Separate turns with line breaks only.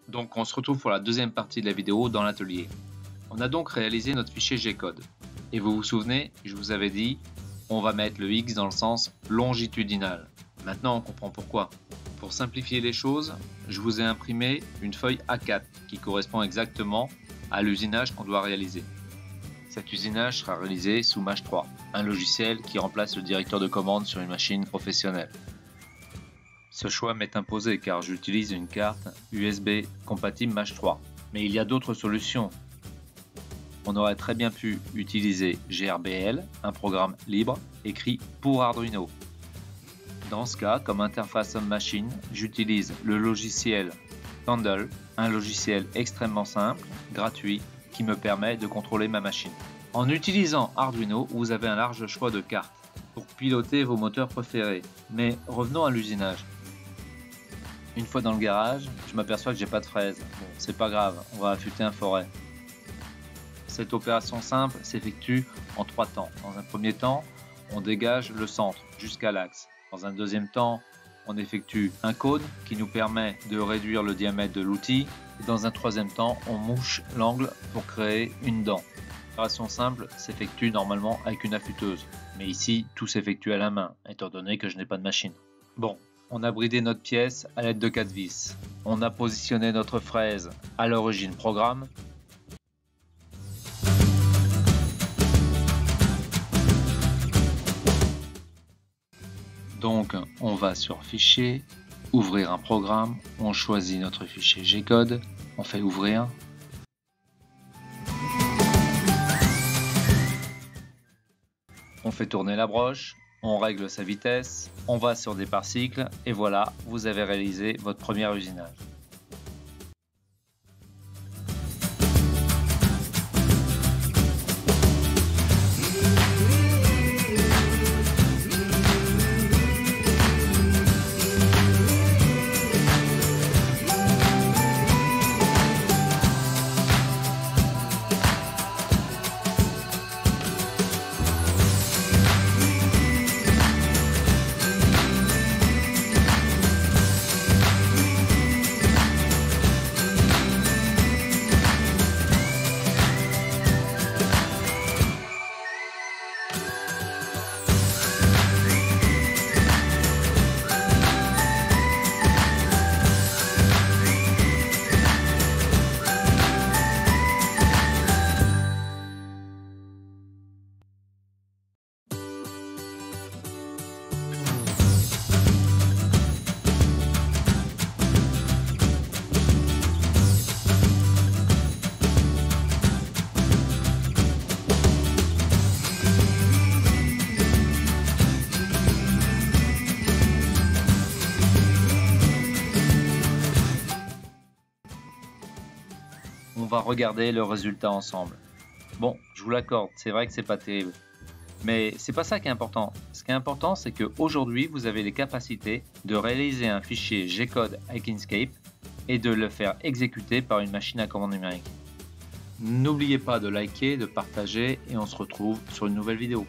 Donc on se retrouve pour la deuxième partie de la vidéo dans l'atelier. On a donc réalisé notre fichier G-code. Et vous vous souvenez, je vous avais dit, on va mettre le X dans le sens longitudinal. Maintenant on comprend pourquoi. Pour simplifier les choses, je vous ai imprimé une feuille A4 qui correspond exactement à l'usinage qu'on doit réaliser. Cet usinage sera réalisé sous Mach 3, un logiciel qui remplace le directeur de commande sur une machine professionnelle. Ce choix m'est imposé car j'utilise une carte USB compatible Mach 3. Mais il y a d'autres solutions. On aurait très bien pu utiliser GRBL, un programme libre écrit pour Arduino. Dans ce cas, comme interface homme-machine, j'utilise le logiciel Candle, un logiciel extrêmement simple, gratuit, qui me permet de contrôler ma machine. En utilisant Arduino, vous avez un large choix de cartes pour piloter vos moteurs préférés. Mais revenons à l'usinage. Une fois dans le garage, je m'aperçois que j'ai pas de fraises. Bon, c'est pas grave, on va affûter un forêt. Cette opération simple s'effectue en 3 temps. Dans un premier temps, on dégage le centre jusqu'à l'axe. Dans un deuxième temps, on effectue un cône qui nous permet de réduire le diamètre de l'outil. Et dans un troisième temps, on mouche l'angle pour créer une dent. L'opération simple s'effectue normalement avec une affûteuse. Mais ici, tout s'effectue à la main, étant donné que je n'ai pas de machine. Bon. On a bridé notre pièce à l'aide de 4 vis. On a positionné notre fraise à l'origine programme. Donc on va sur Fichier, Ouvrir un programme, on choisit notre fichier G-code, on fait Ouvrir. On fait tourner la broche. On règle sa vitesse, on va sur départ cycle et voilà, vous avez réalisé votre premier usinage. On va regarder le résultat ensemble. Bon, je vous l'accorde, c'est vrai que c'est pas terrible. Mais c'est pas ça qui est important. Ce qui est important, c'est qu'aujourd'hui, vous avez les capacités de réaliser un fichier G-code avec Inkscape et de le faire exécuter par une machine à commande numérique. N'oubliez pas de liker, de partager et on se retrouve sur une nouvelle vidéo.